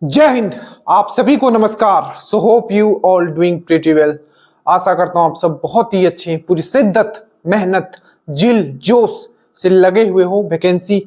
जय हिंद। आप सभी को नमस्कार। So hope you all doing pretty well. आशा करता हूं आप सब बहुत ही अच्छे हैं, पूरी शिद्दत, मेहनत, जिल जोश से लगे हुए हो। वैकेंसी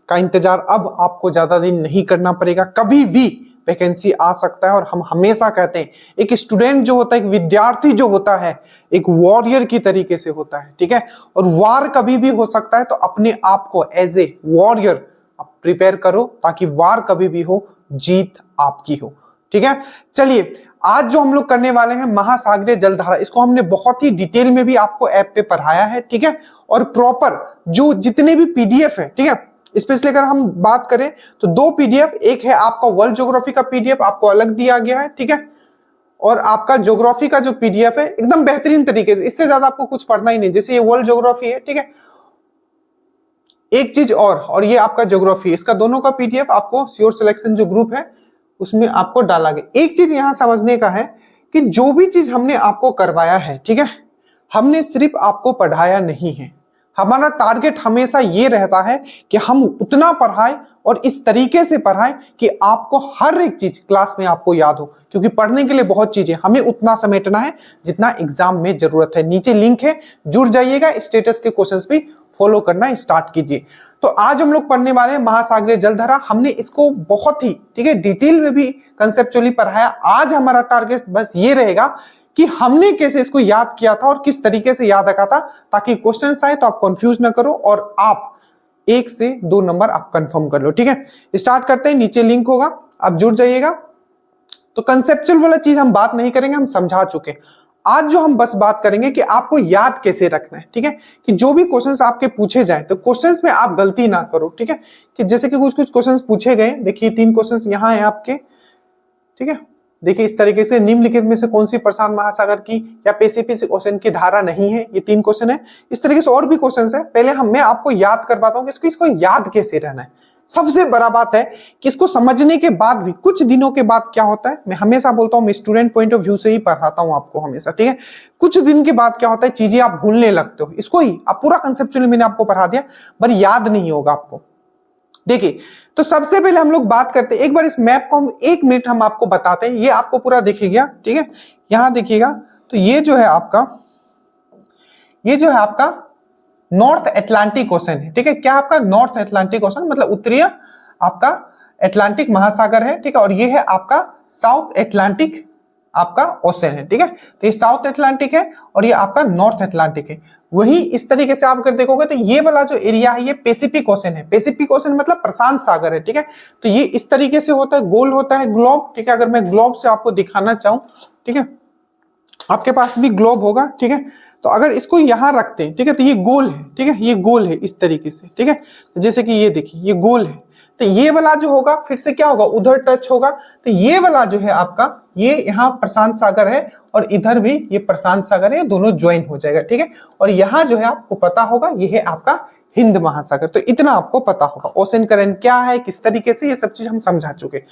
का इंतजार अब आपको ज्यादा दिन नहीं करना पड़ेगा, कभी भी वैकेंसी आ सकता है। और हम हमेशा कहते हैं एक स्टूडेंट जो होता है, एक विद्यार्थी जो होता है, एक वॉरियर की तरीके से होता है, ठीक है। और वार कभी भी हो सकता है, तो अपने आप को एज ए वॉरियर आप प्रिपेयर करो ताकि वार कभी भी हो, जीत आपकी हो, ठीक है। चलिए, आज जो हम लोग करने वाले हैं महासागरीय जलधारा, इसको हमने बहुत ही डिटेल में भी आपको ऐप पे पढ़ाया है, ठीक है। और प्रॉपर जो जितने भी पीडीएफ है, ठीक है, स्पेशली अगर हम बात करें तो दो पीडीएफ, एक है आपका वर्ल्ड ज्योग्राफी का पीडीएफ आपको अलग दिया गया है, ठीक है। और आपका ज्योग्राफी का जो पीडीएफ है एकदम बेहतरीन तरीके से, इससे ज्यादा आपको कुछ पढ़ना ही नहीं। जैसे ये वर्ल्ड ज्योग्राफी है, ठीक है, एक चीज और ये आपका ज्योग्राफी, इसका दोनों का पीडीएफ आपको श्योर सिलेक्शन जो ग्रुप है उसमें आपको डाला गया। एक चीज यहां समझने का है कि जो भी चीज हमने आपको करवाया है, ठीक है, हमने सिर्फ आपको पढ़ाया नहीं है। हमारा टारगेट हमेशा ये रहता है कि हम उतना पढ़ाएं और इस तरीके से पढ़ाएं कि आपको हर एक चीज क्लास में आपको याद हो, क्योंकि पढ़ने के लिए बहुत चीजें, हमें उतना समेटना है जितना एग्जाम में जरूरत है। नीचे लिंक है, जुड़ जाइएगा, स्टेटस के क्वेश्चंस भी फॉलो करना स्टार्ट कीजिए। तो आज हम लोग पढ़ने वाले हैं महासागरीय जलधारा। हमने इसको बहुत ही, ठीक है, डिटेल में भी कंसेप्चुअली पढ़ाया। आज हमारा टारगेट बस ये रहेगा कि हमने कैसे इसको याद किया था और किस तरीके से याद रखा था, ताकि क्वेश्चंस आए तो आप कंफ्यूज ना करो और आप 1 से 2 नंबर आप कंफर्म कर लो, ठीक है। स्टार्ट करते हैं, नीचे लिंक होगा, आप जुड़ जाइएगा। तो कंसेप्चुअल वाला चीज हम बात नहीं करेंगे, हम समझा चुके। आज जो हम बस बात करेंगे कि आपको याद कैसे रखना है, ठीक है, कि जो भी क्वेश्चंस आपके पूछे जाए तो क्वेश्चंस में आप गलती ना करो, ठीक है। कि जैसे कि कुछ क्वेश्चंस पूछे गए, देखिए 3 क्वेश्चंस यहाँ है आपके, ठीक है। देखिए इस तरीके से, निम्नलिखित में से कौन सी प्रशांत महासागर की या पैसिफिक ओशन की धारा नहीं है, ये 3 क्वेश्चन है। इस तरीके से और भी क्वेश्चंस है। पहले मैं आपको याद करवाता हूँ कि इसको याद कैसे रहना है। सबसे बड़ा बात है कि इसको समझने के बाद भी कुछ दिनों के बाद क्या होता है, मैं हमेशा बोलता हूं, मैं स्टूडेंट पॉइंट ऑफ व्यू से ही पढ़ाता हूं आपको हमेशा, ठीक है। कुछ दिन के बाद क्या होता है, चीजें आप भूलने लगते हो। इसको ही आप पूरा कंसेप्चुअली मैंने आपको पढ़ा दिया, पर याद नहीं होगा आपको। देखिए, तो सबसे पहले हम लोग बात करते हैं, एक बार इस मैप को हम 1 मिनट हम आपको बताते हैं, ये आपको पूरा दिखेगा, ठीक है। यहां देखिएगा, तो ये जो है आपका नॉर्थ अटलांटिक ओशन है, ठीक है। क्या आपका नॉर्थ अटलांटिक ओशन मतलब उत्तरीय आपका अटलांटिक महासागर है, ठीक है। और ये है आपका साउथ अटलांटिक आपका ओशन है, ठीक है। तो ये साउथ अटलांटिक है और ये आपका नॉर्थ अटलांटिक है। वही इस तरीके से आप अगर देखोगे तो ये वाला जो एरिया है ये पैसिफिक ओशन है। पैसिफिक ओशन मतलब प्रशांत सागर है, ठीक है। तो ये इस तरीके से होता है, गोल होता है, ग्लोब, ठीक है। अगर मैं ग्लोब से आपको दिखाना चाहूं, ठीक है, आपके पास भी ग्लोब होगा, ठीक है। तो अगर इसको यहां रखते हैं, ठीक है, तो ये गोल है, ठीक है, ये गोल है इस तरीके से, ठीक है। जैसे कि ये देखिए ये गोल है, तो ये वाला जो होगा फिर से क्या होगा, उधर टच होगा। तो ये वाला जो है आपका, ये यहाँ प्रशांत सागर है और इधर भी ये प्रशांत सागर है, दोनों ज्वाइन हो जाएगा, ठीक है। और यहाँ जो है आपको पता होगा ये है आपका हिंद महासागर। तो इतना आपको पता होगा ओशन करंट क्या है, किस तरीके से, ये सब चीज हम समझा चुके।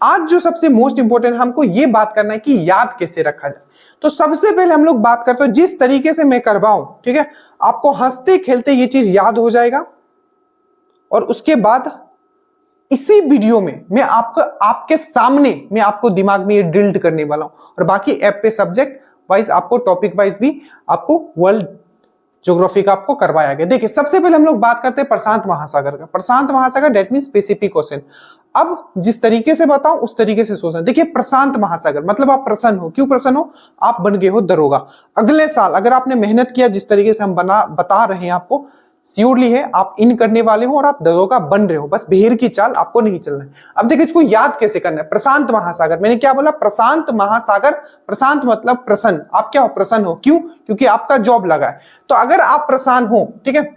आज जो सबसे मोस्ट इंपोर्टेंट हमको ये बात करना है कि याद कैसे रखा जाए। तो सबसे पहले हम लोग बात करते हैं, जिस तरीके से मैं करवाऊं, ठीक है, आपको हंसते खेलते ये चीज याद हो जाएगा। और उसके बाद इसी वीडियो में मैं आपको आपके सामने मैं आपको दिमाग में ये ड्रिल्ड करने वाला हूं। और बाकी ऐप पे सब्जेक्ट वाइज आपको, टॉपिक वाइज भी आपको वर्ल्ड ज्योग्राफी का आपको करवाया गया। देखिए सबसे पहले हम लोग बात करते हैं प्रशांत महासागर का। प्रशांत महासागर दैट मींस पैसिफिक ओशन। अब जिस तरीके से बताऊं उस तरीके से सोचना। देखिए प्रशांत महासागर मतलब आप प्रसन्न हो, क्यों प्रसन्न हो, आप बन गए हो दरोगा। अगले साल अगर आपने मेहनत किया जिस तरीके से हम बता रहे हैं आपको, श्योरली है आप इन करने वाले हो और आप दरोगा बन रहे हो। बस भेड़ की चाल आपको नहीं चलना है। अब देखिए इसको याद कैसे करना है। प्रशांत महासागर, मैंने क्या बोला, प्रशांत महासागर। प्रशांत मतलब प्रसन्न, आप क्या हो, प्रसन्न हो, क्यों, क्योंकि आपका जॉब लगा है। तो अगर आप प्रसन्न हो, ठीक है,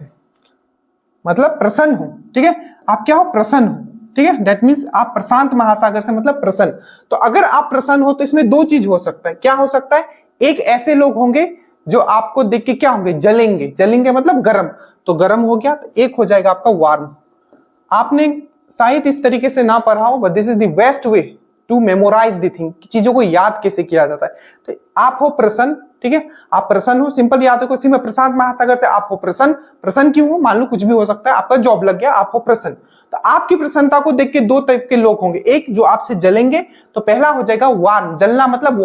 मतलब प्रसन्न हो, ठीक है, आप क्या हो, प्रसन्न हो, ठीक है, दैट मींस आप प्रशांत महासागर से मतलब प्रसन्न। तो अगर आप प्रसन्न हो तो इसमें 2 चीज हो सकता है। क्या हो सकता है, एक ऐसे लोग होंगे जो आपको देख के क्या होंगे, जलेंगे। जलेंगे मतलब गर्म, तो गर्म हो गया, तो एक हो जाएगा आपका वार्म। आपने शायद इस तरीके से ना पढ़ा हो, but this is the best way to memorise the thing, चीजों को याद कैसे किया जाता है। तो आप हो प्रसन्न, ठीक है, आप प्रसन्न हो, सिंपल याद रखो, सिंपल प्रशांत महासागर से आप हो प्रसन्न। प्रसन्न क्यों हो, मान लो कुछ भी हो सकता है, आपका जॉब लग गया, आप हो प्रसन्न। तो आपकी प्रसन्नता को देख के दो टाइप के लोग होंगे, एक जो आपसे जलेंगे, तो पहला हो जाएगा वार्म, जलना मतलब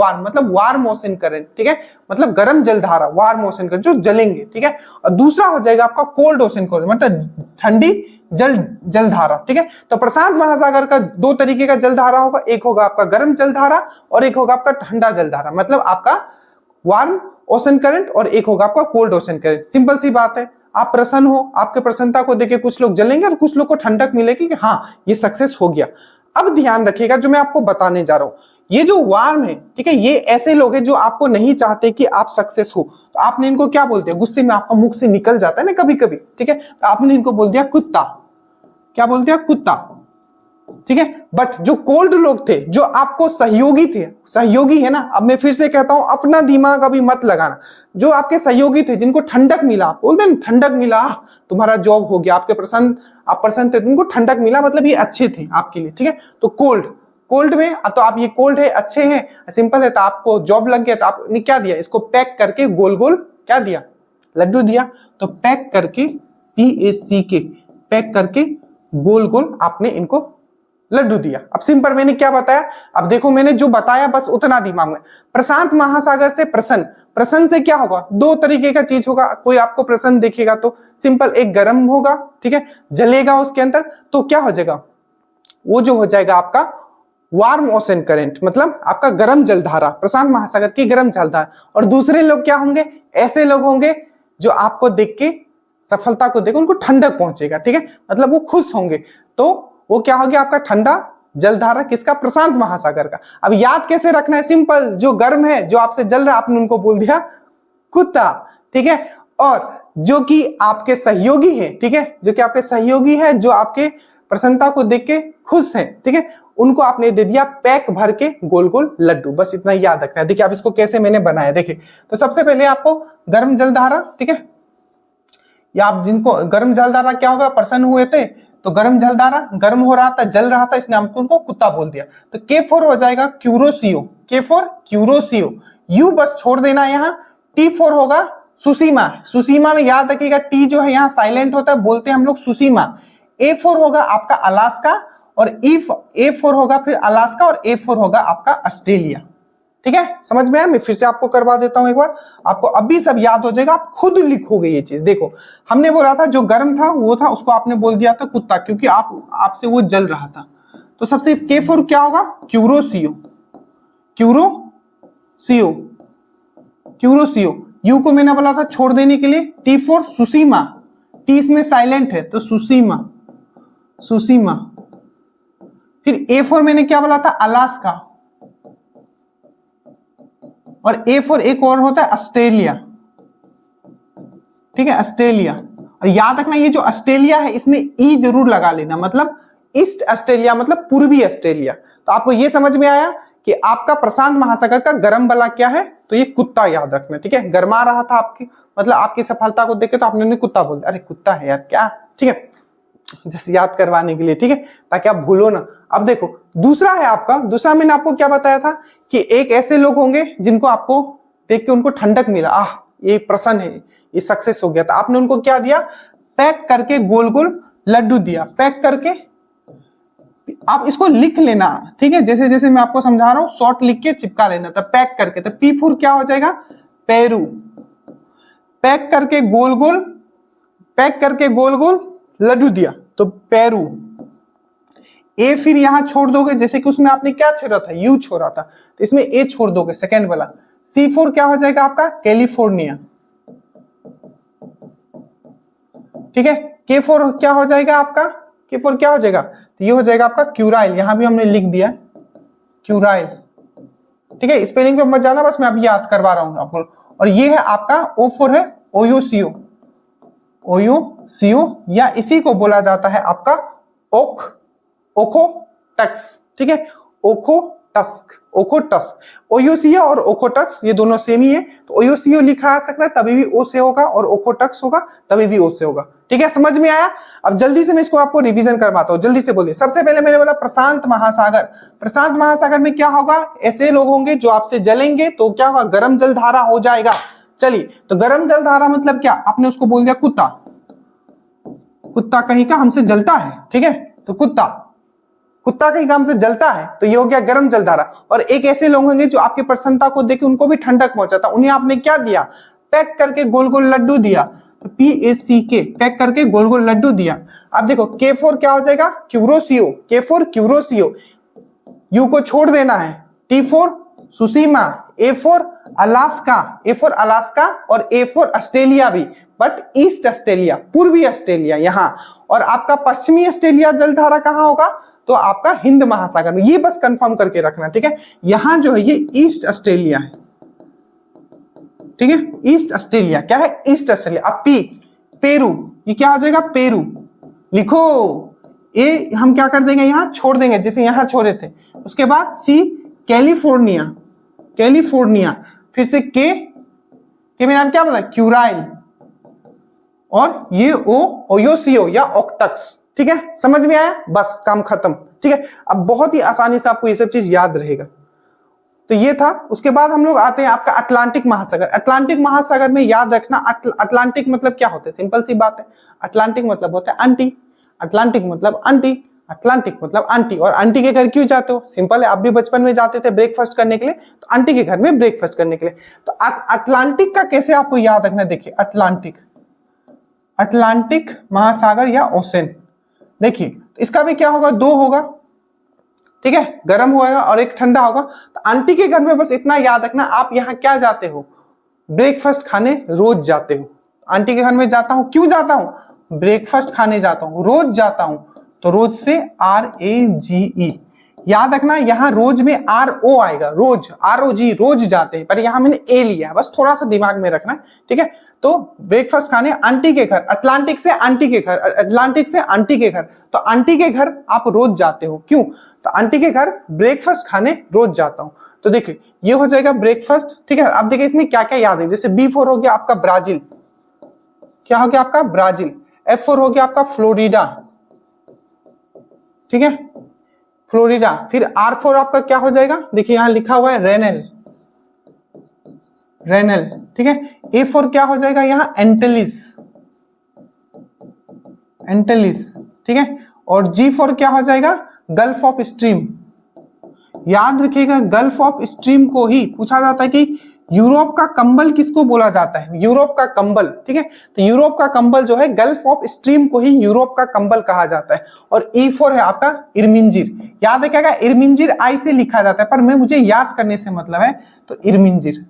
वार्म मोशन करंट, ठीक है, मतलब गर्म जलधारा, वार्म मोशन करंट, जो जलेंगे, ठीक है। और दूसरा हो जाएगा आपका कोल्ड ओशन करंट, मतलब ठंडी जलधारा, ठीक है। तो प्रशांत महासागर का दो तरीके का जलधारा होगा, एक होगा आपका गर्म जलधारा और एक होगा आपका ठंडा जलधारा, मतलब आपका वार्म ओशन करंट और एक होगा आपका कोल्ड ओशन करंट। सिंपल सी बात है, आप प्रसन्न हो, आपके प्रसन्नता को देखे कुछ लोग जलेंगे और कुछ लोग को ठंडक मिलेगी कि हाँ ये सक्सेस हो गया। अब ध्यान रखिएगा जो मैं आपको बताने जा रहा हूं, ये जो वार्म है, ठीक है, ये ऐसे लोग हैं जो आपको नहीं चाहते कि आप सक्सेस हो। तो आपने इनको क्या बोलते हैं, गुस्से में आपका मुख से निकल जाता है ना कभी कभी, ठीक है, तो आपने इनको बोल दिया कुत्ता, क्या बोल दिया, कुत्ता, ठीक है। बट जो कोल्ड लोग थे, जो आपको सहयोगी थे, सहयोगी है ना, अब मैं फिर से कहता हूं अपना दिमाग अभी मत लगाना, जो आपके सहयोगी थे, जिनको ठंडक मिला, आप बोलते हैं ठंडक मिला, तुम्हारा जॉब हो गया, आपके प्रसन्न, आप प्रसन्न थे, तुमको ठंडक मिला, मतलब ये अच्छे थे आपके लिए, ठीक है। तो कोल्ड में तो आप ये कोल्ड है, अच्छे हैं, सिंपल है, तो आपको जॉब लग गया, तो आपने क्या दिया, इसको पैक करके गोल गोल क्या दिया, लड्डू दिया। तो पैक करके PACK, पैक करके गोल गोल आपने इनको लड्डू दिया। अब सिंपल मैंने क्या बताया, अब देखो मैंने जो बताया बस उतना दिमाग में। प्रशांत महासागर से प्रसन्न, प्रसन्न से क्या होगा, दो तरीके का चीज होगा, कोई आपको प्रसन्न देखेगा तो सिंपल एक गर्म होगा, ठीक है, जलेगा उसके अंदर, तो क्या हो जाएगा, वो जो हो जाएगा आपका वार्म ओशन करंट, मतलब आपका गर्म जलधारा, प्रशांत महासागर की गर्म जलधारा। और दूसरे लोग क्या होंगे, ऐसे लोग होंगे जो आपको देख के, सफलता को देख उनको ठंडक पहुंचेगा, ठीक है, मतलब वो खुश होंगे, तो वो क्या हो गया आपका ठंडा जलधारा, किसका, प्रशांत महासागर का। अब याद कैसे रखना है, सिंपल, जो गर्म है, जो आपसे जल रहा है, आपने उनको बोल दिया कुत्ता, ठीक है। और जो कि आपके सहयोगी है, ठीक है, जो कि आपके सहयोगी है, जो आपके प्रसन्नता को देख के खुश हैं, ठीक है, उनको आपने दे दिया पैक भर के गोल गोल लड्डू, बस इतना ही याद रखना है। देखिए आप इसको कैसे मैंने बनाया, देखिए, तो सबसे पहले आपको गर्म जलधारा, ठीक है, या आप जिनको गर्म जलधारा क्या होगा, प्रसन्न हुए थे, तो गर्म जलधारा, गर्म हो रहा था, जल रहा था, इसने हमको उनको कुत्ता बोल दिया। तो K4 हो जाएगा क्यूरोसियो, K4 क्यूरोसियो, यू बस छोड़ देना यहाँ। T4 होगा सुसीमा, सुसीमा में याद रखिएगा टी जो है यहाँ साइलेंट होता है, बोलते हैं हम लोग सुसीमा। A4 होगा आपका अलास्का, और A4 होगा फिर अलास्का, और A4 होगा आपका ऑस्ट्रेलिया, ठीक है, समझ में आया। मैं फिर से आपको करवा देता हूं एक बार, आपको अभी सब याद हो जाएगा, आप खुद लिखोगे ये चीज। देखो हमने बोला था जो गर्म था वो था, उसको आपने बोल दिया था कुत्ता, क्योंकि आपसे वो जल रहा था। तो सबसे K4 क्या होगा, क्यूरोसियो, क्यूरोसियो, क्यूरोसियो। यू को मैंने बोला था छोड़ देने के लिए। T4 सुसीमा, टी इसमें साइलेंट है तो सुसीमा, सुसीमा। फिर A4 मैंने क्या बोला था, अलास्का, और A4 एक और होता है ऑस्ट्रेलिया, ठीक है, ऑस्ट्रेलिया। और याद रखना ये जो ऑस्ट्रेलिया है इसमें ई जरूर लगा लेना, मतलब ईस्ट ऑस्ट्रेलिया, मतलब पूर्वी ऑस्ट्रेलिया। तो आपको ये समझ में आया कि आपका प्रशांत महासागर का गर्म वाला क्या है, तो ये कुत्ता याद रखना, ठीक है, गरमा रहा था आपकी, मतलब आपकी सफलता को देख के तो आपने कुत्ता बोल दिया, अरे कुत्ता है यार क्या, ठीक है, जैसे याद करवाने के लिए, ठीक है, ताकि आप भूलो ना। अब देखो दूसरा है आपका, दूसरा मैंने आपको क्या बताया था कि एक ऐसे लोग होंगे जिनको आपको देख के उनको ठंडक मिला, आह ये प्रसन्न है, ये सक्सेस हो गया, तो आपने उनको क्या दिया, पैक करके गोल गोल लड्डू दिया, पैक करके। आप इसको लिख लेना, ठीक है, जैसे जैसे मैं आपको समझा रहा हूं शॉर्ट लिख के चिपका लेना, तो पैक करके, तो P4 क्या हो जाएगा, पेरू, पैक करके गोल गोल, पैक करके गोल गोल लड्डू दिया, तो पेरू। ए फिर यहां छोड़ दोगे, जैसे कि उसमें आपने क्या छोड़ा था, यू छोड़ा था, तो इसमें ए छोड़ दोगे सेकेंड वाला। C4 क्या हो जाएगा आपका, कैलिफोर्निया, ठीक है। K4 क्या हो जाएगा आपका, K4 क्या हो जाएगा, तो ये हो जाएगा आपका क्यूराइल, यहां भी हमने लिख दिया क्यूराइल, ठीक है, स्पेलिंग पे मत जाना, बस मैं अभी याद करवा रहा हूं आपको। और ये है आपका O4 है ओयोसियो, ओयोसियो, या इसी को बोला जाता है आपका ओकोटक्स, ठीक है, ओको टस्क, ओखोटस्क। ओयोसियो और ओखोटक्स ये दोनों सेम ही है, तो ओयोसियो लिखा आ सकता है तभी भी ओ से होगा, और ओखोटक्स होगा तभी भी ओ से होगा। ठीक है, समझ में आया? अब जल्दी से मैं इसको आपको रिवीजन करवाता हूं, जल्दी से बोलिए। सबसे पहले मैंने बोला प्रशांत महासागर। प्रशांत महासागर में क्या होगा? ऐसे लोग होंगे जो आपसे जलेंगे, तो क्या होगा? गर्म जल धारा हो जाएगा। चलिए, तो गर्म जल धारा मतलब क्या? आपने उसको बोल दिया कुत्ता, कुत्ता कहीं का हमसे जलता है, ठीक है, तो कुत्ता कहीं का हमसे जलता है, तो ये हो गया गर्म जल धारा। और एक ऐसे लोग होंगे जो आपकी प्रसन्नता को देख के उनको भी ठंडक पहुंचाता, उन्हें आपने क्या दिया? पैक करके गोल गोल लड्डू दिया, तो PACK, पैक करके गोल गोल लड्डू दिया। अब देखो K4 क्या हो जाएगा? क्यूरोसियो, K4 क्यूरोसियो, यू को छोड़ देना है। T4 सुसीमा, A4 Alaska, A4 Alaska, और A4 ऑस्ट्रेलिया भी, बट ईस्ट ऑस्ट्रेलिया, पूर्वी ऑस्ट्रेलिया यहां। और आपका पश्चिमी ऑस्ट्रेलिया जलधारा कहां होगा? तो आपका हिंद महासागर में। ये बस कंफर्म करके रखना, ठीक है। यहां जो है ये ईस्ट ऑस्ट्रेलिया है, ठीक है, ईस्ट ऑस्ट्रेलिया। क्या है? East Australia. अब पी, पेरू, ये क्या हो जाएगा? पेरू। लिखो, ए हम क्या कर देंगे? यहां छोड़ देंगे, जैसे यहां छोड़े थे। उसके बाद सी, कैलिफोर्निया, कैलिफोर्निया। फिर से के में नाम क्या बोला? क्यूराइल। और ये ओ, ओयोसियो या ऑक्टक्स। ठीक है, समझ में आया? बस काम खत्म। ठीक है, अब बहुत ही आसानी से आपको ये सब चीज याद रहेगा। तो ये था। उसके बाद हम लोग आते हैं आपका अटलांटिक महासागर। अटलांटिक महासागर में याद रखना, अटलांटिक मतलब क्या होता है? सिंपल सी बात है, अटलांटिक मतलब होता है आंटी, अटलांटिक मतलब आंटी, अटलांटिक मतलब आंटी। और आंटी के घर क्यों जाते हो? सिंपल है, आप भी बचपन में जाते थे ब्रेकफास्ट करने के लिए, तो आंटी के घर में ब्रेकफास्ट करने के लिए। तो अटलांटिक का कैसे आपको याद रखना? देखिए, अटलांटिक, अटलांटिक महासागर या ओशन। देखिए, इसका भी क्या होगा? दो होगा, ठीक है, गर्म होगा और एक ठंडा होगा। तो आंटी के घर में बस इतना याद रखना, आप यहाँ क्या जाते हो? ब्रेकफास्ट खाने रोज जाते हो। आंटी के घर में जाता हूं, क्यों जाता हूं? ब्रेकफास्ट खाने जाता हूं, रोज जाता हूं। तो रोज से RAGE याद रखना, यहां रोज में RO आएगा, रोज, ROG, रोज जाते हैं, पर यहां मैंने A लिया, बस थोड़ा सा दिमाग में रखना, ठीक है। तो ब्रेकफास्ट खाने आंटी के घर, अटलांटिक से आंटी के घर, अटलांटिक से आंटी के घर। तो आंटी के घर आप रोज जाते हो, क्यों? तो आंटी के घर ब्रेकफास्ट खाने रोज जाता हूं। तो देखिए, ये हो जाएगा ब्रेकफास्ट, ठीक है। अब देखिए इसमें क्या क्या याद है, जैसे B4 हो गया आपका ब्राजील, क्या हो गया आपका? ब्राजील। F4 हो गया आपका फ्लोरिडा, ठीक है, फ्लोरिडा। फिर R4 आपका क्या हो जाएगा? देखिए यहां लिखा हुआ है रेनेल, रेनेल, ठीक है। A4 क्या हो जाएगा? यहां एंटेलिस, एंटेलिस, ठीक है। और G4 क्या हो जाएगा? Gulf of stream. याद रखिएगा, गल्फ ऑफ स्ट्रीम को ही पूछा जाता है कि यूरोप का कंबल किसको बोला जाता है? यूरोप का कंबल, ठीक है। तो यूरोप का कंबल जो है, गल्फ ऑफ स्ट्रीम को ही यूरोप का कंबल कहा जाता है। और E4 है आपका इरमिंजिर। याद है क्या? इरमिंजिर आई से लिखा जाता है, पर मैं मुझे याद करने से मतलब है, तो इरमिंजिर,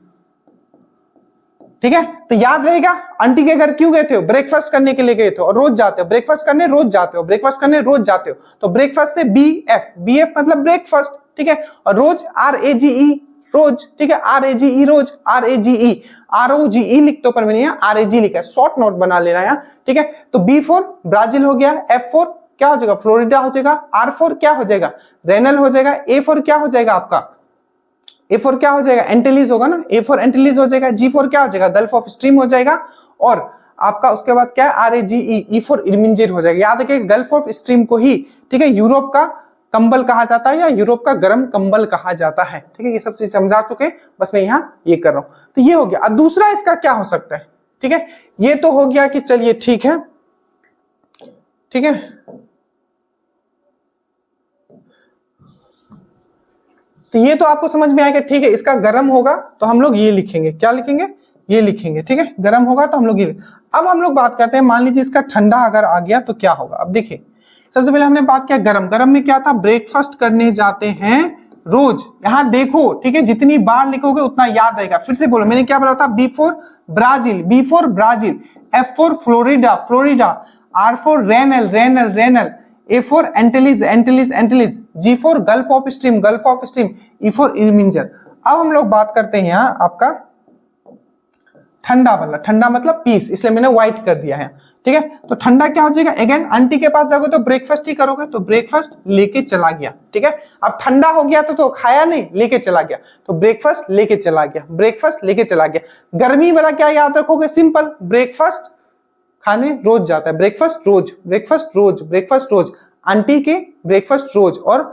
ठीक है। तो याद रहेगा, आंटी के घर क्यों गए थे? ब्रेकफास्ट करने के लिए गए थे, और रोज जाते हो ब्रेकफास्ट करने, रोज जाते हो ब्रेकफास्ट करने, रोज जाते हो। तो ब्रेकफास्ट से BF, BF मतलब ब्रेकफास्ट, ठीक है। और रोज RAGE, रोज, ठीक है, RAGE रोज, RAGE, ROGE लिखते हो, पर मैंने यहाँ RAG लिखा है, शॉर्ट नोट बना लेना यहाँ, ठीक है। तो B4 ब्राजील हो गया, F4 क्या हो जाएगा? फ्लोरिडा हो जाएगा, R4 क्या हो जाएगा? रेनल हो जाएगा, A4 क्या हो जाएगा आपका? A4 क्या हो जाएगा? एंटेलिस होगा ना, A4 एंटेलिस हो जाएगा। G4 क्या हो जाएगा? गल्फ ऑफ स्ट्रीम हो जाएगा। और आपका उसके बाद क्या है? RAGE, E4 इरमिंजिर हो जाएगा। याद रखिए, गल्फ ऑफ स्ट्रीम को ही, ठीक है, यूरोप का कंबल कहा जाता है, या यूरोप का गर्म कंबल कहा जाता है, ठीक है। ये सब चीज समझा चुके, बस मैं यहाँ ये कर रहा हूं। तो ये हो गया। अब दूसरा इसका क्या हो सकता है? ठीक है, ये तो हो गया कि चलिए ठीक है, ठीक है। तो ये तो आपको समझ में आएगा, ठीक है। इसका गर्म होगा तो हम लोग ये लिखेंगे, क्या लिखेंगे? ये लिखेंगे, ठीक है। गर्म होगा तो हम लोग ये। अब हम लोग बात करते हैं, मान लीजिए इसका ठंडा अगर आ गया तो क्या होगा? अब देखिए, सबसे पहले हमने बात किया गरम। गरम में क्या था? ब्रेकफास्ट करने जाते हैं रोज। यहां देखो, ठीक है, जितनी बार लिखोगे उतना याद रहेगा। फिर से बोलो, मैंने क्या बोला था? B4 Brazil, B4 Brazil. F4 Florida, Florida. R4 renal, renal, renal. A4 एंटेलिस, एंटेलिस, एंटेलिस। G4 gulf of stream, gulf of stream. E4 इरमिंजर। अब हम लोग बात करते हैं यहाँ आपका ठंडा वाला, ठंडा मतलब पीस, इसलिए मैंने व्हाइट कर दिया है, ठीक है। तो ठंडा क्या हो जाएगा, अगेन आंटी के पास जाओगे तो ब्रेकफास्ट ही करोगे, तो ब्रेकफास्ट लेके चला गया, ठीक है। अब ठंडा हो गया तो खाया नहीं, लेके चला गया, तो ब्रेकफास्ट लेके चला गया, ब्रेकफास्ट लेके चला गया। गर्मी वाला क्या याद रखोगे, सिंपल, ब्रेकफास्ट खाने रोज जाता है, ब्रेकफास्ट रोज, ब्रेकफास्ट रोज, ब्रेकफास्ट रोज, आंटी के ब्रेकफास्ट रोज। और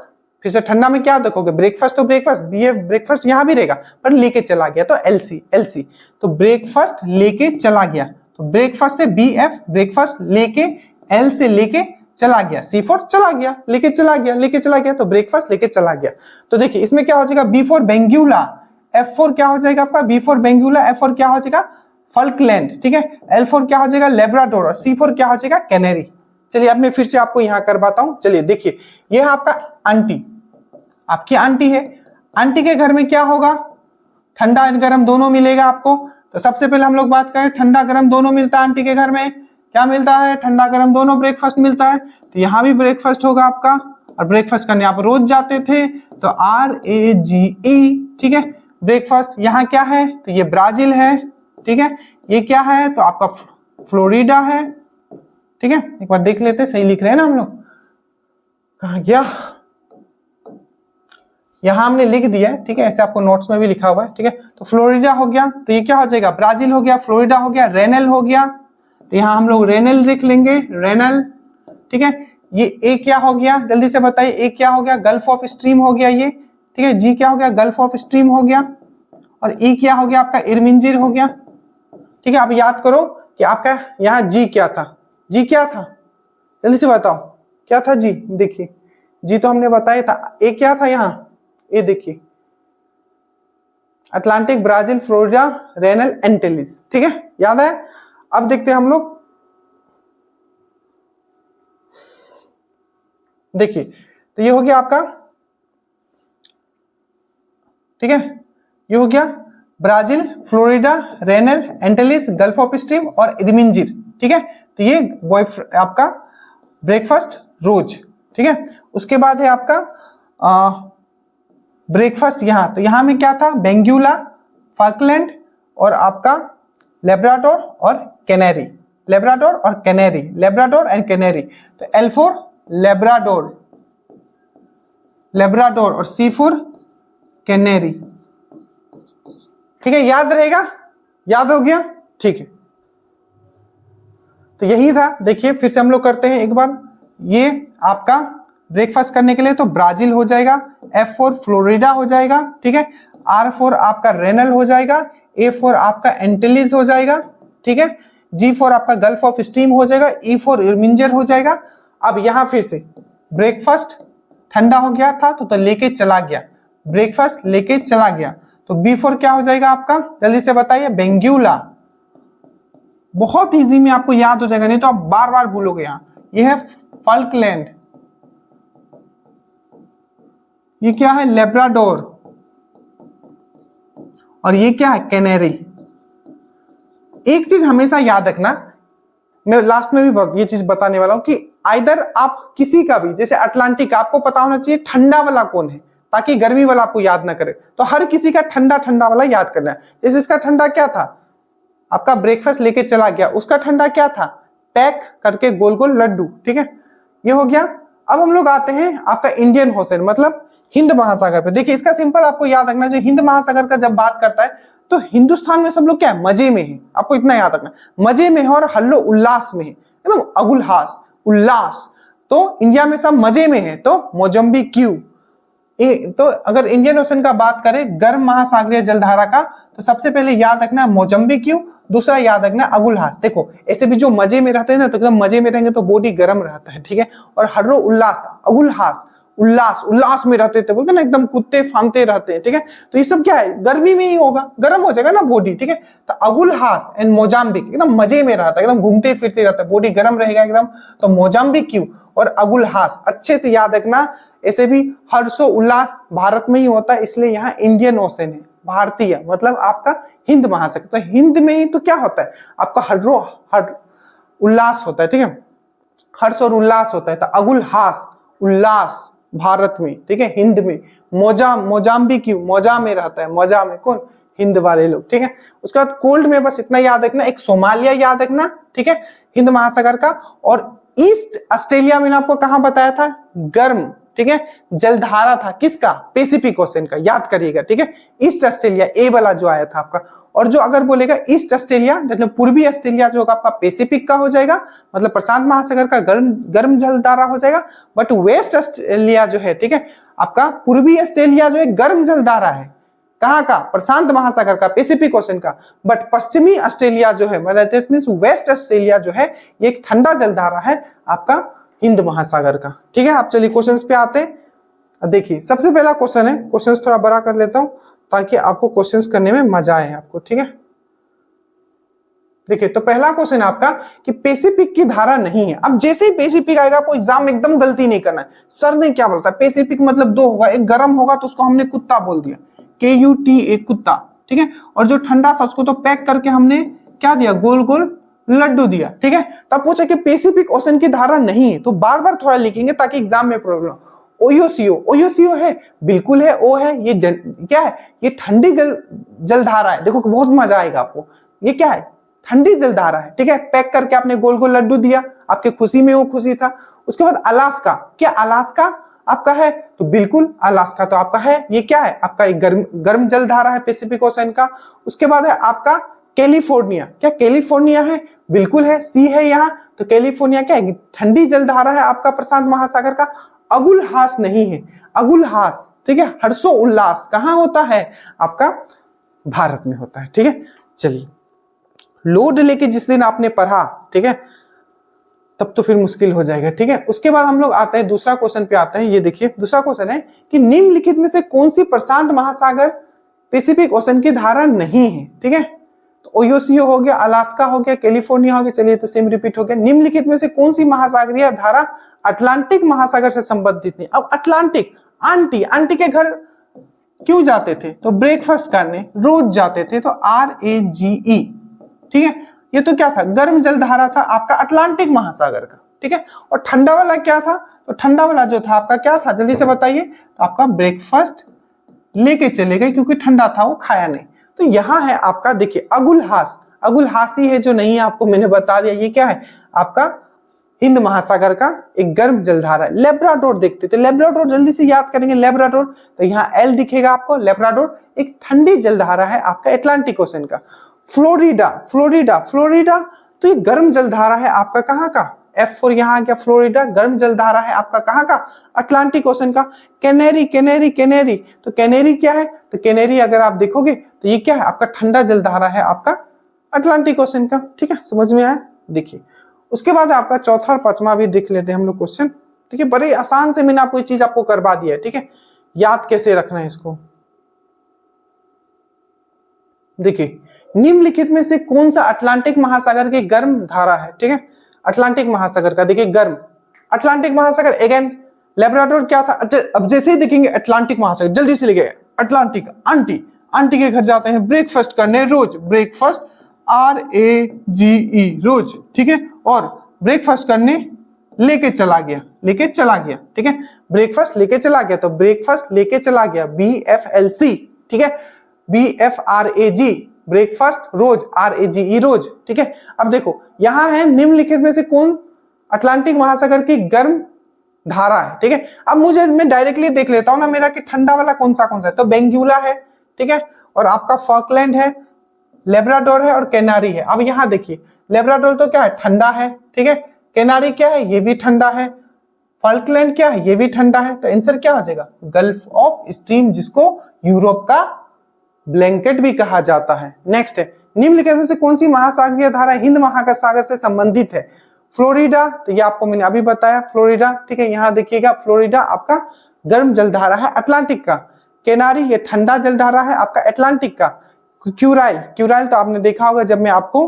फिर से ठंडा में क्या रखोगे, ब्रेकफास्ट तो ब्रेकफास्ट, बीएफ ब्रेकफास्ट यहां भी रहेगा, पर लेके चला गया तो एलसी, एलसी, तो ब्रेकफास्ट लेके चला गया, तो ब्रेकफास्ट से बीएफ, ब्रेकफास्ट लेके, एल से लेके चला गया, सी फॉर चला गया, लेके चला गया, लेके चला गया, तो ब्रेकफास्ट लेके चला गया। तो देखिए इसमें क्या हो जाएगा, B for Benguela, F for क्या हो जाएगा आपका, B for Benguela, F for क्या हो जाएगा फल्कलैंड, ठीक है, एल फॉर क्या हो जाएगा लेब्राडोर, और सी फॉर क्या हो जाएगा कैनेरी। चलिए अब मैं फिर से आपको यहां करवाता हूं। चलिए देखिए, ये है आपका आंटी, आपकी आंटी है, आंटी के घर में क्या होगा, ठंडा और गर्म दोनों मिलेगा आपको। तो सबसे पहले हम लोग बात करें, ठंडा गर्म दोनों मिलता है आंटी के घर में, क्या मिलता है, ठंडा गर्म दोनों ब्रेकफास्ट मिलता है। तो यहाँ भी ब्रेकफास्ट होगा आपका, और ब्रेकफास्ट करने आप रोज जाते थे, तो RAGE, ठीक है। ब्रेकफास्ट यहाँ क्या है, तो ये ब्राजील है, ठीक है, ये क्या है, तो आपका फ्लोरिडा है, ठीक है। एक बार देख लेते, सही लिख रहे हैं ना हम लोग, कहाँ गया, यहां हमने लिख दिया है, ठीक है, ऐसे आपको नोट्स में भी लिखा हुआ है, ठीक है। तो फ्लोरिडा हो गया, तो ये क्या हो जाएगा, ब्राजील हो गया, फ्लोरिडा हो गया, रेनल हो गया, तो यहां हम लोग रेनल लिख लेंगे, रेनल, ठीक है। ये ए क्या हो गया, जल्दी से बताइए, ए क्या हो गया, गल्फ ऑफ स्ट्रीम हो गया ये, ठीक है। जी क्या हो गया, गल्फ ऑफ स्ट्रीम हो गया, और ई क्या हो गया आपका, इरमिंजिर हो गया, ठीक है। आप याद करो कि आपका यहाँ जी क्या था, जी क्या था, जल्दी से बताओ क्या था जी, देखिए जी तो हमने बताया था, ए क्या था यहाँ, ये देखिए अटलांटिक, ब्राजील, फ्लोरिडा, रेनल, एंटिलीज, ठीक है, याद है। अब देखते हैं हम लोग, देखिए तो ये हो गया आपका, ठीक है, ये हो गया ब्राजील, फ्लोरिडा, रेनल, एंटिलीज, गल्फ ऑफ स्ट्रीम और इरमिंजिर, ठीक है। तो ये आपका ब्रेकफास्ट रोज, ठीक है। उसके बाद है आपका ब्रेकफास्ट यहाँ, तो यहाँ में क्या था, बेंगुला, फाल्कलैंड और आपका लेब्राडोर और कैनेरी, लेब्राडोर और कैनेरी, लेब्राडोर एंड कैनेरी। तो एल फॉर लेब्राडोर, लेब्राडोर, और सी फॉर कैनेरी, ठीक है, याद रहेगा, याद हो गया, ठीक है। तो यही था, देखिए फिर से हम लोग करते हैं एक बार, ये आपका ब्रेकफास्ट करने के लिए तो ब्राजील हो जाएगा, एफ फॉर फ्लोरिडा हो जाएगा, ठीक है, आर फॉर आपका रेनल हो जाएगा, ए फॉर आपका एंटिलीज हो जाएगा, ठीक है, जी फॉर आपका गल्फ ऑफ स्ट्रीम हो जाएगा, ई फॉर इरमिंजर हो जाएगा। अब यहां फिर से ब्रेकफास्ट ठंडा हो गया था तो लेके चला गया, ब्रेकफास्ट लेके चला गया, तो बी फॉर क्या हो जाएगा आपका, जल्दी से बताइए, बेंगुला, बहुत इजी में आपको याद हो जाएगा, नहीं तो आप बार बार भूलोगे। यहां ये है फाल्कलैंड, ये क्या है लेब्राडोर, और ये क्या है कैनेरी। एक चीज हमेशा याद रखना, मैं लास्ट में भी ये चीज बताने वाला हूं कि आइदर आप किसी का भी, जैसे अटलांटिक, आपको पता होना चाहिए ठंडा वाला कौन है, ताकि गर्मी वाला आपको याद ना करे, तो हर किसी का ठंडा ठंडा वाला याद करना है। जैसे इसका ठंडा क्या था, आपका ब्रेकफास्ट लेके चला गया, उसका ठंडा क्या था, पैक करके गोल गोल लड्डू, ठीक है, ये हो गया। अब हम लोग आते हैं आपका इंडियन ओशन, मतलब हिंद महासागर पे। देखिए इसका सिंपल आपको याद रखना, जो हिंद महासागर का जब बात करता है तो हिंदुस्तान में सब लोग क्या है, मजे में है, आपको इतना याद रखना, मजे में है और हल्लो उल्लास में है, एकदम अगुलहास उल्लास। तो इंडिया में सब मजे में है, तो मोजम्बिक्यू। तो अगर इंडियन ओशन का बात करें गर्म महासागरीय जलधारा का, तो सबसे पहले याद रखना मोजम्बिक्यू, दूसरा याद रखना अगुलहास। देखो ऐसे भी जो मजे में रहते हैं ना, तो एकदम मजे में रहेंगे तो बॉडी गर्म रहता है, ठीक है, और हर्रो उल्लास, अगुलहास, उल्लास, उल्लास में रहते थे, बोलते ना एकदम कुत्ते फांगते रहते हैं, ठीक है। तो ये सब क्या है, गर्मी में ही होगा, गर्म हो जाएगा ना बॉडी, ठीक है। तो अगुलहास एंड मोजाम्बिक एकदम मजे में रहता है, एकदम घूमते फिरते रहता है, बॉडी गर्म रहेगा एकदम, तो मोजाम्बिक्यू और अगुलहास अच्छे से याद रखना। ऐसे भी हर्षो उल्लास भारत में ही होता है, इसलिए यहाँ इंडियन ओशन है, भारतीय मतलब आपका हिंद महासागर। तो हिंद में ही तो क्या होता है, आपका हर उल्लास होता है, ठीक है, हर्ष और उल्लास होता है। तो अगुलहास उल्लास भारत में, ठीक है, हिंद में। मोजाम्बिक्यू मौजा में रहता है, मौजा में कौन, हिंद वाले लोग, ठीक है। उसके बाद कोल्ड में बस इतना याद रखना, एक सोमालिया याद रखना, ठीक है, हिंद महासागर का। और ईस्ट ऑस्ट्रेलिया मैंने आपको कहां बताया था, गर्म, ठीक है, जलधारा था किसका, पैसिफिक ओशन का, याद करिएगा, ठीक है। ईस्ट ऑस्ट्रेलिया ए वाला जो आया था आपका। और जो अगर बोलेगा ईस्ट ऑस्ट्रेलिया मतलब पूर्वी ऑस्ट्रेलिया जो होगा आपका पैसिफिक का हो जाएगा, मतलब प्रशांत महासागर का गर्म जलधारा हो जाएगा। बट वेस्ट ऑस्ट्रेलिया जो है, ठीक है, आपका पूर्वी ऑस्ट्रेलिया जो है गर्म जलधारा है, कहाँ का, प्रशांत महासागर का, पैसिफिक ओशन का। बट पश्चिमी ऑस्ट्रेलिया जो है मतलब वेस्ट ऑस्ट्रेलिया जो है ये एक ठंडा जलधारा है आपका हिंद महासागर का, ठीक है। आप चलिए क्वेश्चंस पे आते हैं। देखिए सबसे पहला क्वेश्चन है, क्वेश्चंस थोड़ा बड़ा कर लेता हूं ताकि आपको क्वेश्चंस करने में मजा आए आपको, ठीक है। देखिए तो पहला क्वेश्चन आपका कि पैसिफिक की धारा नहीं है। अब जैसे ही पैसिफिक आएगा आपको एग्जाम में एकदम गलती नहीं करना है। सर ने क्या बोलता है, पैसिफिक मतलब दो होगा, एक गर्म होगा तो उसको हमने कुत्ता बोल दिया, KUTA कुत्ता, ठीक है। और जो ठंडा था उसको तो पैक करके हमने क्या दिया, गोल गोल लड्डू दिया, ठीक है। तब पूछा कि पैसिफिक ओशन की धारा नहीं है, तो बार बार थोड़ा लिखेंगे ताकि एग्जाम में प्रॉब्लम। ओयोसीओ है, बिल्कुल है, ओ है, ये क्या है, ये ठंडी जलधारा है। देखो बहुत मजा आएगा आपको, ये क्या है, ठंडी जलधारा है, ठीक है। पैक करके आपने गोल गोल लड्डू दिया, आपके खुशी में वो खुशी था। उसके बाद अलास्का, क्या अलास्का आपका है, तो बिल्कुल अलास्का तो आपका है। ये क्या है, आपका एक गर्म जलधारा है पैसिफिक ओशन का। उसके बाद है आपका कैलिफोर्निया, क्या कैलिफोर्निया है, बिल्कुल है, सी है यहाँ, तो कैलिफोर्निया क्या है, ठंडी जलधारा है आपका प्रशांत महासागर का। अगुलहास नहीं है, अगुलहास, ठीक है, हर्षो उल्लास कहाँ होता है, आपका भारत में होता है, ठीक है। चलिए लोड लेके जिस दिन आपने पढ़ा, ठीक है, तब तो फिर मुश्किल हो जाएगा, ठीक है। उसके बाद हम लोग आते हैं दूसरा क्वेश्चन पे आते हैं। ये देखिए दूसरा क्वेश्चन है कि निम्नलिखित में से कौन सी प्रशांत महासागर पैसिफिक ओशन की धारा नहीं है, ठीक है। तो ओयोसीओ हो गया, अलास्का हो गया, कैलिफोर्निया हो गया, चलिए तो सेम रिपीट हो गया। निम्नलिखित में से कौन सी महासागरीय धारा अटलांटिक महासागर से संबंधित नहीं। अब अटलांटिक, आंटी के घर क्यों जाते थे, तो ब्रेकफास्ट करने रोज जाते थे, तो RAGE, ठीक है। ये तो क्या था, गर्म जलधारा था आपका अटलांटिक महासागर का, ठीक है। और ठंडा वाला क्या था, तो ठंडा वाला जो था आपका क्या था, जल्दी से बताइए, तो आपका ब्रेकफास्ट लेके चले गए क्योंकि ठंडा था, वो खाया नहीं। तो यहाँ है आपका, देखिए अगुलहासी है जो नहीं है, आपको मैंने बता दिया, ये क्या है आपका हिंद महासागर का एक गर्म जलधारा है। लेब्राडोर देखते थे, लेब्राडोर जल्दी से याद करेंगे, लेब्राडोर तो यहाँ L दिखेगा आपको, लेब्राडोर एक ठंडी जलधारा है आपका अटलांटिक ओशन का। फ्लोरिडा तो ये गर्म जलधारा है आपका कहाँ का, F4 यहाँ आ गया, फ्लोरिडा गर्म जलधारा है आपका कहाँ का, अटलांटिक ओशन का। कैनेरी तो कैनेरी क्या है, तो कैनेरी अगर आप देखोगे तो ये क्या है आपका ठंडा जलधारा है आपका अटलांटिक ओशन का, ठीक है। समझ में आया, देखिए उसके बाद आपका चौथा और पांचवा भी देख लेते हैं हम लोग क्वेश्चन, ठीक है। बड़े आसान से मैंने आपको ये चीज आपको करवा दिया है, ठीक है। याद कैसे रखना है इसको, देखिए निम्नलिखित में से कौन सा अटलांटिक महासागर की गर्म धारा है, ठीक है। अटलांटिक महासागर का देखिए गर्म, अटलांटिक महासागर अगेन, लेब्राडोर क्या था। अच्छा अब जैसे ही देखेंगे अटलांटिक महासागर, जल्दी से लिखे अटलांटिक, आंटी के घर जाते हैं ब्रेकफास्ट करने रोज, ब्रेकफास्ट RAGE रोज, ठीक है। और ब्रेकफास्ट करने लेके चला गया, ठीक है। ब्रेकफास्ट लेके चला गया, तो ब्रेकफास्ट लेके चला गया BFLC, ठीक है। BFRAG ब्रेकफास्ट रोज, RAGE रोज, ठीक है। अब देखो यहां है निम्नलिखित में से कौन अटलांटिक महासागर की गर्म धारा है, ठीक है। अब मैं डायरेक्टली देख लेता हूं ना मेरा कि ठंडा वाला कौन सा है, तो बेंगुला है, ठीक है। और आपका फॉकलैंड है, लेब्राडोर है और कैनारी है। अब यहां देखिए लेब्राडोर तो क्या है, ठंडा है, ठीक है। कैनारी क्या है, ये भी ठंडा है। फॉकलैंड क्या है, ये भी ठंडा है। तो आंसर क्या हो जाएगा, गल्फ ऑफ स्ट्रीम, जिसको यूरोप का ब्लैंकेट भी कहा जाता है। नेक्स्ट है निम्नलिखित में से कौन सी महासागरीय धारा हिंद महासागर से संबंधित है। फ्लोरिडा, तो ये आपको मैंने अभी बताया, फ्लोरिडा, ठीक है। यहाँ देखिएगा फ्लोरिडा आपका गर्म जलधारा है अटलांटिक का। कैनारी ये ठंडा जलधारा है आपका अटलांटिक का। क्यूराइल तो आपने देखा होगा जब मैं आपको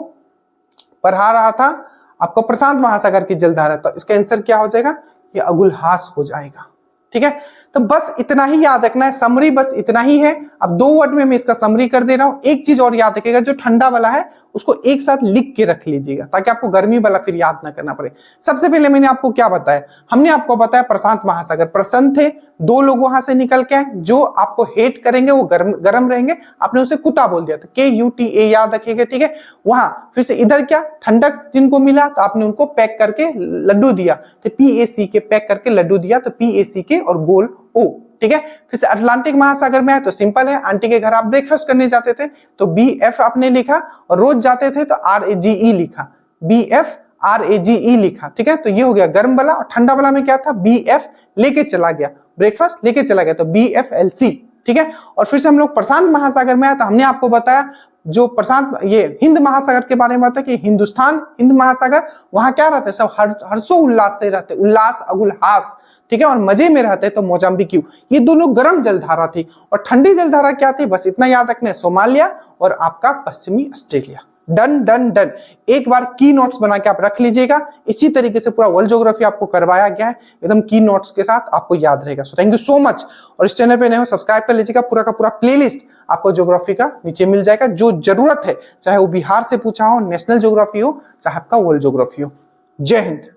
पढ़ा रहा था, आपको प्रशांत महासागर की जलधारा, तो इसका आंसर क्या हो जाएगा, ये अगुलहास हो जाएगा, ठीक है। तो बस इतना ही याद रखना है, समरी बस इतना ही है। अब 2 वर्ड में मैं इसका समरी कर दे रहा हूं। एक चीज और याद रखिएगा, जो ठंडा वाला है उसको एक साथ लिख के रख लीजिएगा ताकि आपको गर्मी वाला फिर याद ना करना पड़े। सबसे पहले मैंने आपको क्या बताया, हमने आपको बताया प्रशांत महासागर, प्रसन्न थे, 2 लोग वहां से निकल के आए, जो आपको हेट करेंगे वो गर्म रहेंगे, आपने उसे कुत्ता बोल दिया, तो KUTA याद रखिएगा, ठीक है। वहां फिर से इधर क्या, ठंडक जिनको मिला तो आपने उनको पैक करके लड्डू दिया, तो PACK पैक करके लड्डू दिया, तो PACK और गोल O, ठीक है। फिर से अटलांटिक महासागर में है तो सिंपल है, आंटी के घर आप ब्रेकफास्ट करने जाते थे तो BF आपने लिखा, और रोज जाते थे तो RAGE लिखा, BFRAGE लिखा, ठीक है। तो ये हो गया गर्म वाला। और ठंडा वाला में क्या था, BF लेके चला गया, ब्रेकफास्ट लेके चला गया, तो BFLC, ठीक है। और फिर से हम लोग प्रशांत महासागर में आए तो हमने आपको बताया जो प्रशांत ये हिंद महासागर के बारे में बताया कि हिंदुस्तान हिंद महासागर, वहां क्या रहते हैं, सब हर्षो उल्लास से रहते, उल्लास अगुलहास, ठीक है, और मजे में रहते। तो मोजाम्बिक, ये दोनों गर्म जलधारा थी। और ठंडी जलधारा क्या थी, बस इतना याद रखना है, सोमालिया और आपका पश्चिमी ऑस्ट्रेलिया। Done done done. एक बार की नोट्स बना के आप रख लीजिएगा। इसी तरीके से पूरा वर्ल्ड ज्योग्राफी आपको करवाया गया है, एकदम की नोट्स के साथ, आपको याद रहेगा। So thank you so much. और इस चैनल पे नए हो सब्सक्राइब कर लीजिएगा, पूरा का पूरा प्लेलिस्ट आपको ज्योग्राफी का नीचे मिल जाएगा, जो जरूरत है, चाहे वो बिहार से पूछा हो, नेशनल ज्योग्राफी हो, चाहे आपका वर्ल्ड ज्योग्राफी हो। जय हिंद।